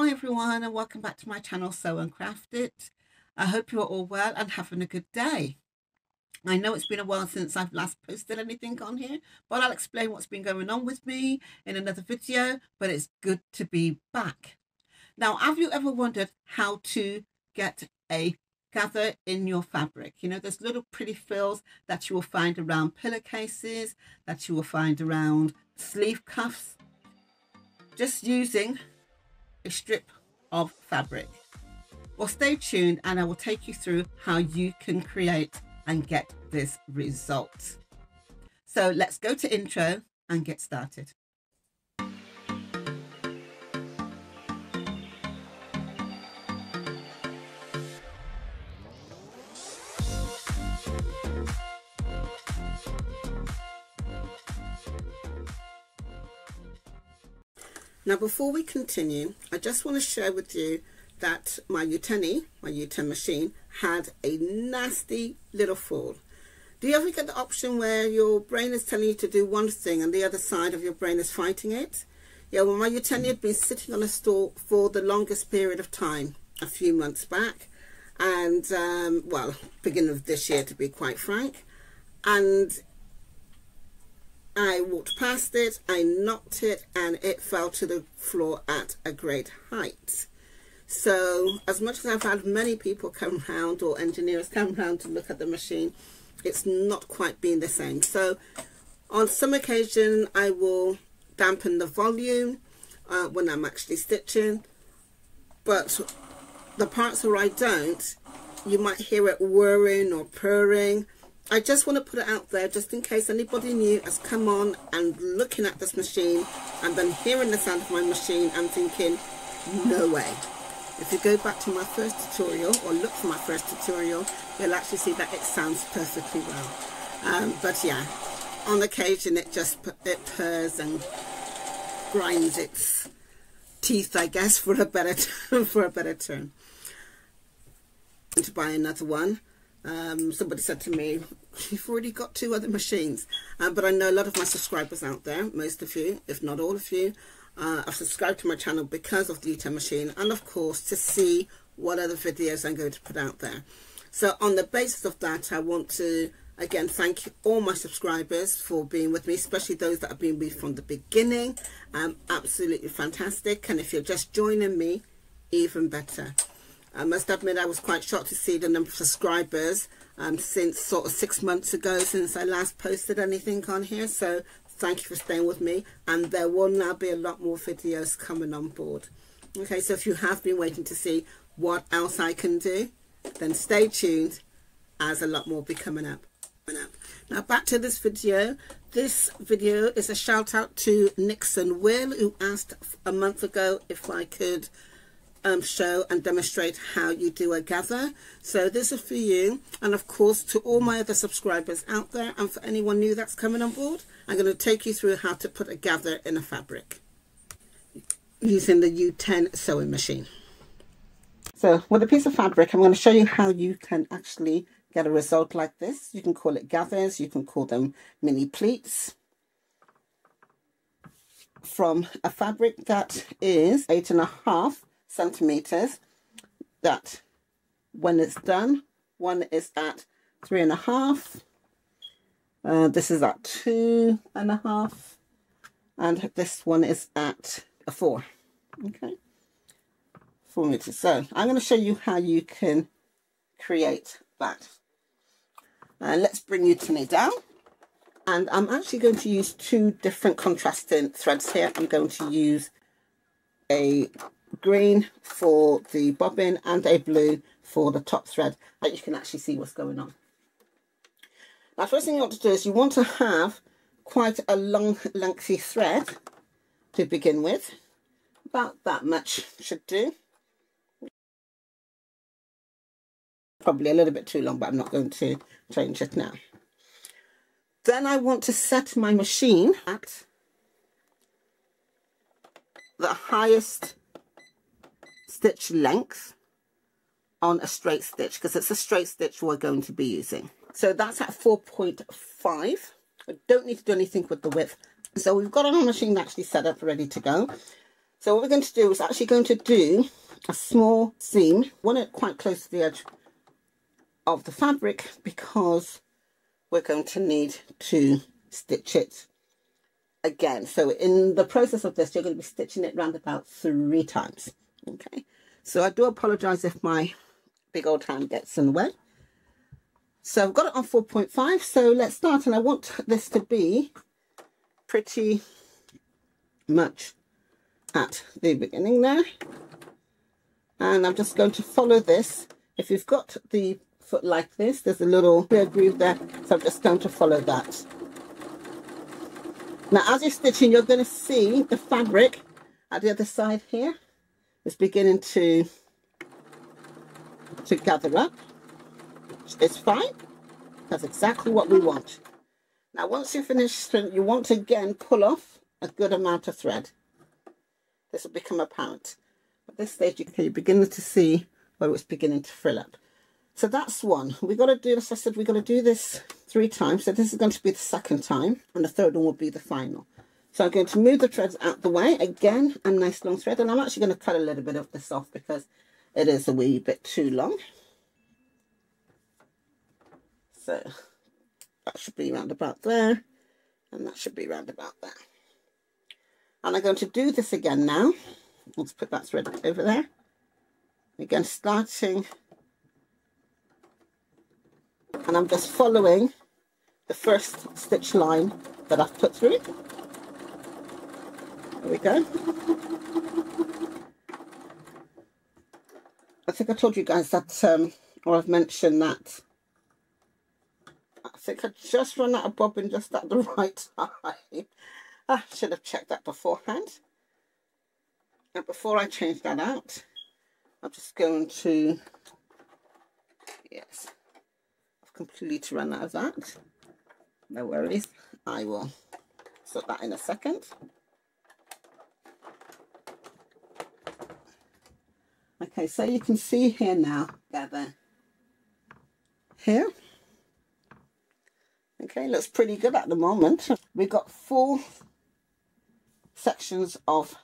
Hi everyone, and welcome back to my channel Sew and Craft It. I hope you're all well and having a good day. I know it's been a while since I've last posted anything on here, but I'll explain what's been going on with me in another video, but it's good to be back. Now, have you ever wondered how to get a gather in your fabric? You know, there's little pretty frills that you will find around pillowcases, that you will find around sleeve cuffs, just using a strip of fabric. Well, stay tuned and I will take you through how you can create and get this result. So let's go to intro and get started. Now, before we continue, I just want to share with you that my Uten machine, had a nasty little fall. Do you ever get the option where your brain is telling you to do one thing and the other side of your brain is fighting it? Yeah, well, my Uten had been sitting on a store for the longest period of time, a few months back, and well, beginning of this year to be quite frank, and I walked past it, I knocked it, and it fell to the floor at a great height. So as much as I've had many people come round, or engineers come round to look at the machine, it's not quite been the same. So on some occasion I will dampen the volume when I'm actually stitching, but the parts where I don't, you might hear it whirring or purring. I just want to put it out there just in case anybody new has come on and looking at this machine and then hearing the sound of my machine and thinking, no way. If you go back to my first tutorial or look for my first tutorial, you'll actually see that it sounds perfectly well. But yeah, on occasion it purrs and grinds its teeth, I guess, for a better term. And to buy another one. Somebody said to me, you've already got 2 other machines, but I know a lot of my subscribers out there, most of you, if not all of you, have subscribed to my channel because of the Uten machine, and of course to see what other videos I'm going to put out there. So on the basis of that, I want to again thank all my subscribers for being with me, especially those that have been with me from the beginning. Absolutely fantastic, and if you're just joining me, even better. I must admit I was quite shocked to see the number of subscribers since sort of 6 months ago since I last posted anything on here. So thank you for staying with me, and there will now be a lot more videos coming on board. Okay, so if you have been waiting to see what else I can do, then stay tuned as a lot more will be coming up. Now back to this video. This video is a shout out to Nixon Will, who asked a month ago if I could show and demonstrate how you do a gather. So this is for you, and of course to all my other subscribers out there, and for anyone new that's coming on board, I'm going to take you through how to put a gather in a fabric using the Uten sewing machine. So with a piece of fabric, I'm going to show you how you can actually get a result like this. You can call it gathers, you can call them mini pleats, from a fabric that is 8.5 centimeters, that when it's done, one is at 3.5, this is at 2.5, and this one is at 4. Okay, 4 meters. So I'm going to show you how you can create that. Let's bring Uten down, and I'm actually going to use 2 different contrasting threads here. I'm going to use a green for the bobbin and a blue for the top thread, that you can actually see what's going on. Now, first thing you want to do is you want to have quite a long lengthy thread to begin with. About that much should do. Probably a little bit too long, but I'm not going to change it now. Then I want to set my machine at the highest stitch length on a straight stitch, because it's a straight stitch we're going to be using. So that's at 4.5. I don't need to do anything with the width. So we've got our machine actually set up ready to go. So what we're going to do is actually going to do a small seam. Want it quite close to the edge of the fabric because we're going to need to stitch it again. So in the process of this, you're going to be stitching it round about 3 times. Okay, so I do apologize if my big old hand gets in the way. So I've got it on 4.5, so let's start, and I want this to be pretty much at the beginning there, and I'm just going to follow this. If you've got the foot like this, there's a little clear groove there, so I'm just going to follow that. Now as you're stitching, you're going to see the fabric at the other side here is beginning to gather up. It's fine. That's exactly what we want. Now once you finish, you want to again pull off a good amount of thread. This will become apparent. At this stage, you're beginning to see where it's beginning to frill up. So that's one. We've got to do, as I said, we've got to do this 3 times. So this is going to be the second time, and the third one will be the final. So I'm going to move the threads out the way. Again, a nice long thread. And I'm actually going to cut a little bit of this off because it is a wee bit too long. So that should be round about there. And that should be round about there. And I'm going to do this again now. Let's put that thread over there. Again, starting, and I'm just following the first stitch line that I've put through. There we go. I think I told you guys that, or I've mentioned that, I think I just run out of bobbin just at the right time. I should have checked that beforehand. And before I change that out, I'm just going to, yes, I've completely run out of that. No worries, I will sort that in a second. Okay, so you can see here now, together here. Okay, looks pretty good at the moment. We've got 4 sections of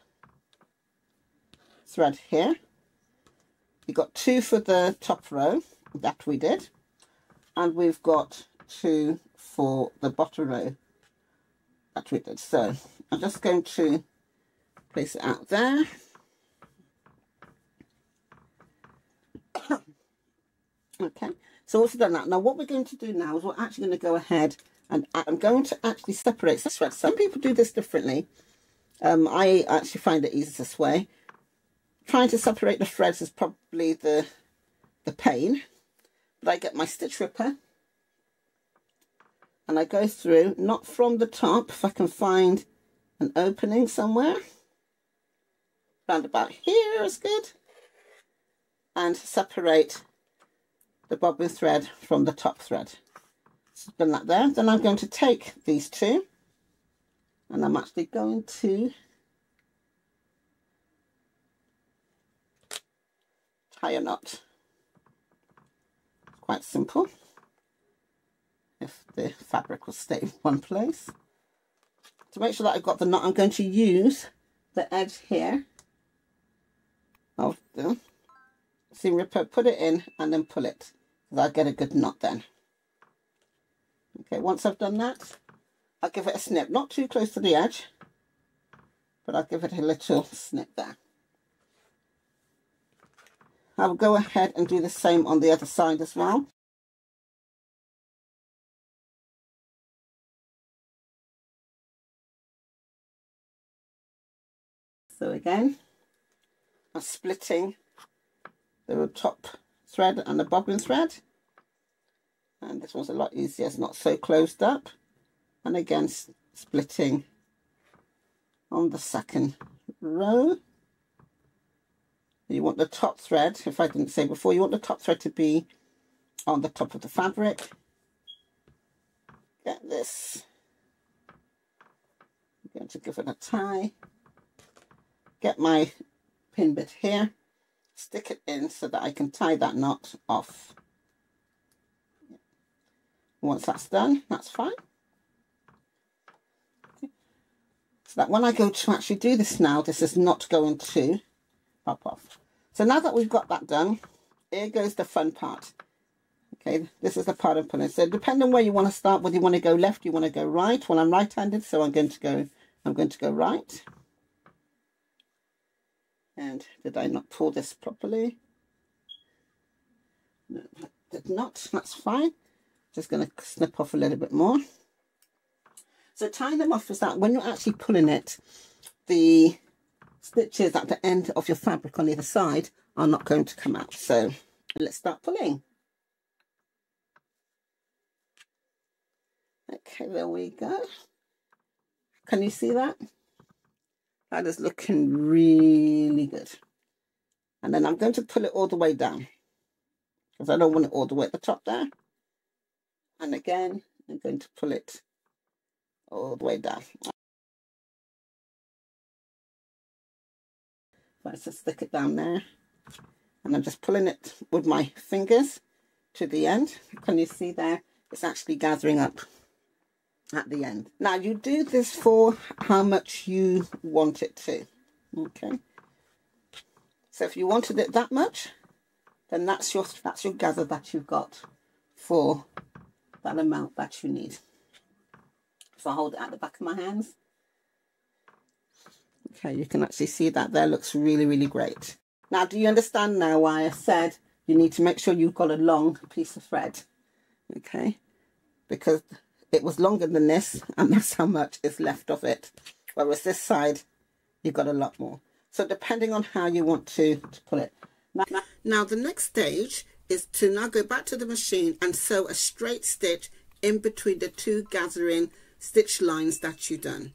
thread here. We've got 2 for the top row that we did, and we've got 2 for the bottom row that we did. So I'm just going to place it out there. Okay, so once we've done that, now what we're going to do now is we're actually going to go ahead and I'm going to actually separate the threads. Some people do this differently. I actually find it easiest this way. Trying to separate the threads is probably the pain, but I get my stitch ripper and I go through, not from the top, if I can find an opening somewhere, round about here is good, and separate the bobbin thread from the top thread. So done that there. Then I'm going to take these 2 and I'm actually going to tie a knot. It's quite simple. If the fabric will stay in one place. To make sure that I've got the knot, I'm going to use the edge here of the seam ripper, put it in and then pull it, so I'll get a good knot then. Okay, once I've done that, I'll give it a snip, not too close to the edge, but I'll give it a little snip there. I'll go ahead and do the same on the other side as well. So again, I'm splitting the top thread and the bobbin thread, and this one's a lot easier, it's not so closed up, and again splitting on the second row. You want the top thread, if I didn't say before, you want the top thread to be on the top of the fabric. Get this, I'm going to give it a tie, get my pin bit here, stick it in so that I can tie that knot off. Once that's done, that's fine. so that when I go to actually do this now, this is not going to pop off. So now that we've got that done, here goes the fun part. Okay, this is the part I'm pulling. So depending on where you want to start, whether you want to go left, you want to go right. Well, I'm right-handed, so I'm going to go right. And did I not pull this properly? No, I did not. That's fine. Just going to snip off a little bit more. So tying them off is that when you're actually pulling it, the stitches at the end of your fabric on either side are not going to come out. So let's start pulling. Okay, there we go. Can you see that? That is looking really good. And then I'm going to pull it all the way down, because I don't want it all the way at the top there. And again, I'm going to pull it all the way down. Let's just stick it down there. And I'm just pulling it with my fingers to the end. Can you see there? It's actually gathering up at the end. Now you do this for how much you want it to. Okay. So if you wanted it that much, then that's your gather that you've got for that amount that you need. If I hold it at the back of my hands. Okay, you can actually see that there. Looks really, really great. Now, do you understand now why I said you need to make sure you've got a long piece of thread? Okay, because it was longer than this, and that's how much is left of it. Whereas this side, you've got a lot more. So depending on how you want to pull it. Now the next stage is to now go back to the machine and sew a straight stitch in between the two gathering stitch lines that you've done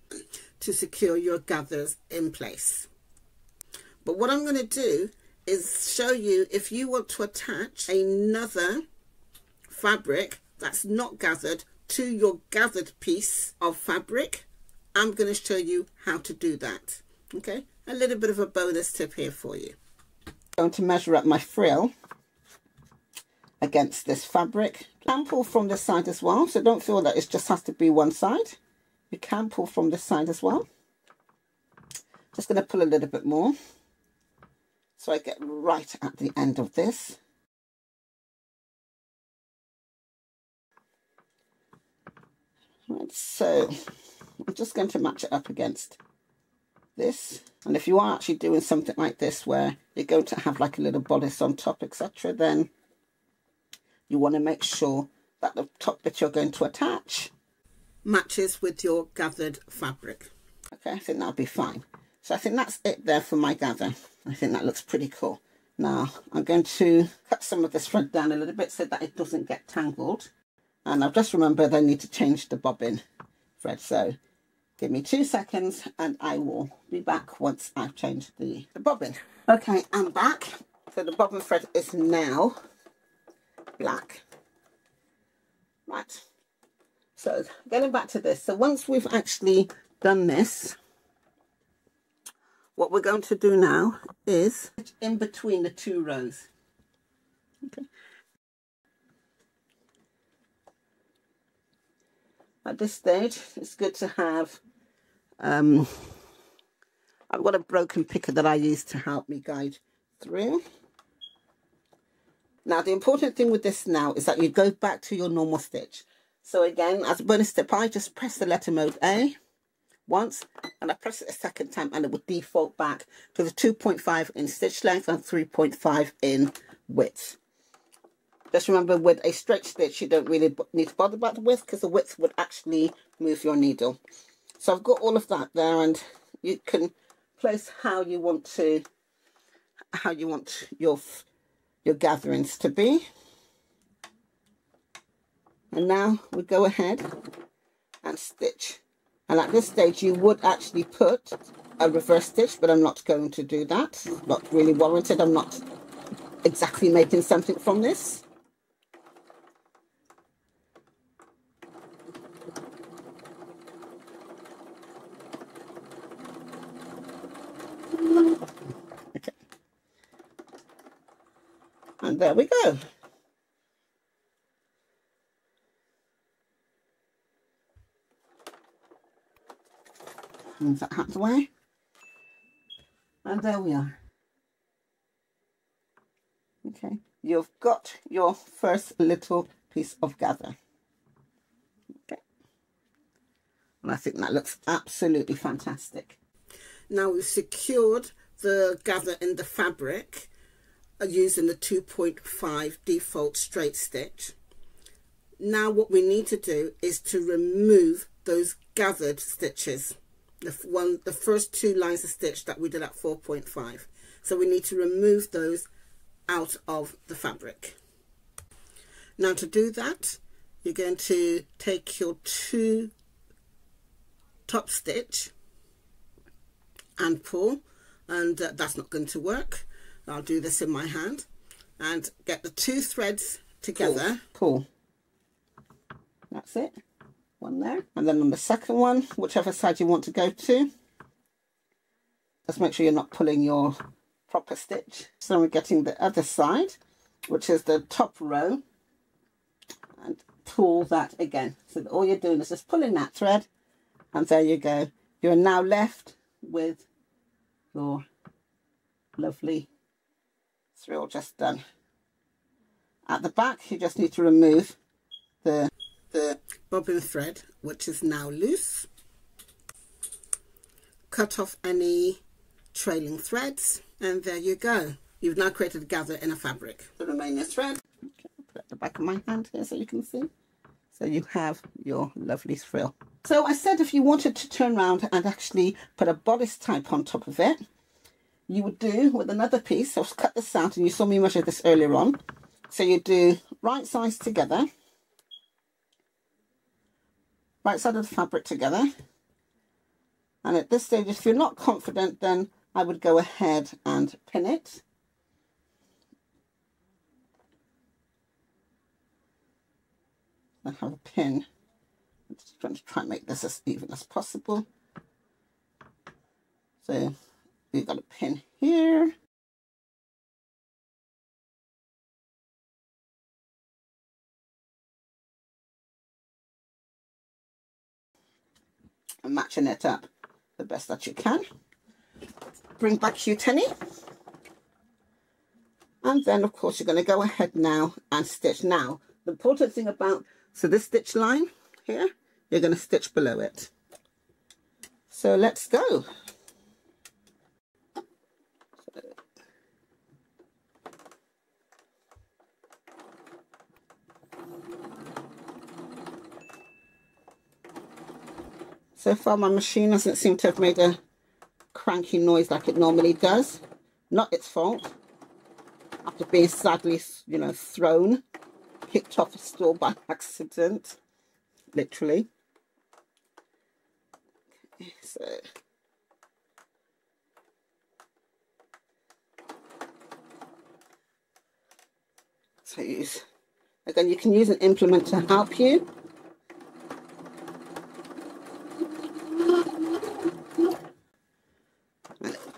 to secure your gathers in place. But what I'm going to do is show you if you want to attach another fabric that's not gathered to your gathered piece of fabric. I'm going to show you how to do that. Okay, a little bit of a bonus tip here for you. I'm going to measure up my frill against this fabric. You can pull from this side as well, so don't feel that it just has to be one side. You can pull from this side as well. Just going to pull a little bit more so I get right at the end of this. Right, so I'm just going to match it up against this. And if you are actually doing something like this where you're going to have like a little bodice on top, etc., then you want to make sure that the top bit you're going to attach matches with your gathered fabric. Okay, I think that'll be fine. So I think that's it there for my gather. I think that looks pretty cool. Now I'm going to cut some of this thread down a little bit so that it doesn't get tangled. And I've just remembered I need to change the bobbin thread. So give me 2 seconds and I will be back once I've changed the bobbin. Okay, I'm back. So the bobbin thread is now black. Right. So getting back to this. So once we've actually done this, what we're going to do now is in between the two rows. Okay. At this stage, it's good to have, I've got a broken picker that I use to help me guide through. Now, the important thing with this now is that you go back to your normal stitch. So again, as a bonus tip, I just press the letter mode A once, and I press it a second time, and it will default back to the 2.5 in stitch length and 3.5 in width. Just remember, with a straight stitch, you don't really need to bother about the width, because the width would actually move your needle. So I've got all of that there, and you can place how you want your gatherings to be. And now we go ahead and stitch. And at this stage, you would actually put a reverse stitch, but I'm not going to do that. Not really warranted. I'm not exactly making something from this. Okay. And there we go. Move that out of the way. And there we are. Okay, you've got your first little piece of gather. Okay, and I think that looks absolutely fantastic. Now we've secured the gather in the fabric using the 2.5 default straight stitch. Now what we need to do is to remove those gathered stitches, the first 2 lines of stitch that we did at 4.5. So we need to remove those out of the fabric. Now to do that, you're going to take your 2 top stitch and pull, and that's not going to work. I'll do this in my hand and get the 2 threads together. Pull. That's it. One there, and then on the second one, whichever side you want to go to, just make sure you're not pulling your proper stitch. So we're getting the other side, which is the top row, and pull that again. So all you're doing is just pulling that thread, and there you go. You're now left with your lovely frill just done. At the back, you just need to remove the bobbin thread, which is now loose. Cut off any trailing threads, and there you go. You've now created a gather in a fabric. The remaining thread, okay, I'll put it at the back of my hand here so you can see. So you have your lovely frill. So I said if you wanted to turn around and actually put a bodice type on top of it, you would do with another piece. I've cut this out, and you saw me measure this earlier on. So you do right sides together, right side of the fabric together, and at this stage, if you're not confident, then I would go ahead and pin it. I have a pin. I'm just trying to make this as even as possible. So we've got a pin here. And matching it up the best that you can. Bring back your tenny, and then of course you're going to go ahead now and stitch. Now the important thing about, so this stitch line here, you're going to stitch below it. So let's go. So far my machine doesn't seem to have made a cranky noise like it normally does. Not its fault. After being sadly, you know, thrown, kicked off a stool by accident, literally. Okay, so use, again, you can use an implement to help you.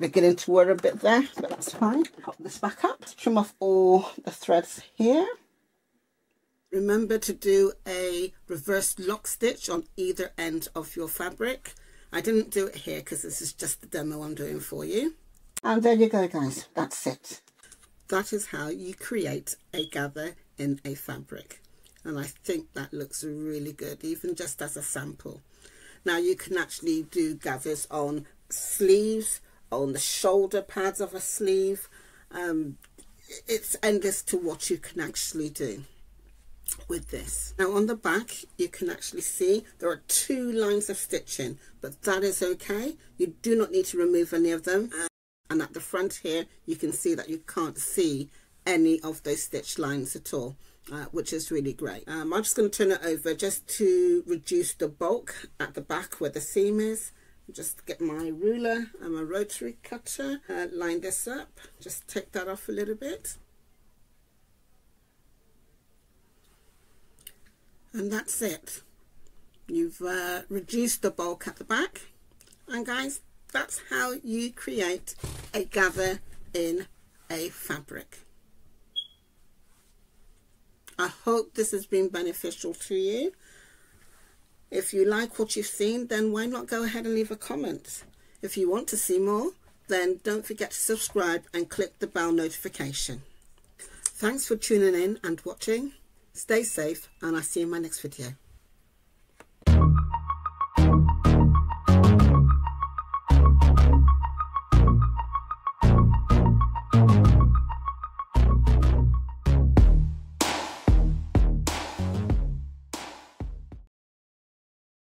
Beginning to wear a bit there, but that's fine. Pop this back up, trim off all the threads here. Remember to do a reverse lock stitch on either end of your fabric. I didn't do it here because this is just the demo I'm doing for you. And there you go, guys, that's it. That is how you create a gather in a fabric, and I think that looks really good, even just as a sample. Now you can actually do gathers on sleeves, on the shoulder pads of a sleeve. It's endless to what you can actually do with this. Now on the back you can actually see there are 2 lines of stitching, but that is okay. You do not need to remove any of them. And at the front here you can see that you can't see any of those stitch lines at all, which is really great. I'm just going to turn it over just to reduce the bulk at the back where the seam is. Just get my ruler and my rotary cutter, line this up, just take that off a little bit, and that's it. You've reduced the bulk at the back, and guys, that's how you create a gather in a fabric. I hope this has been beneficial to you. If you like what you've seen, then why not go ahead and leave a comment? If you want to see more, then don't forget to subscribe and click the bell notification. Thanks for tuning in and watching. Stay safe, and I'll see you in my next video.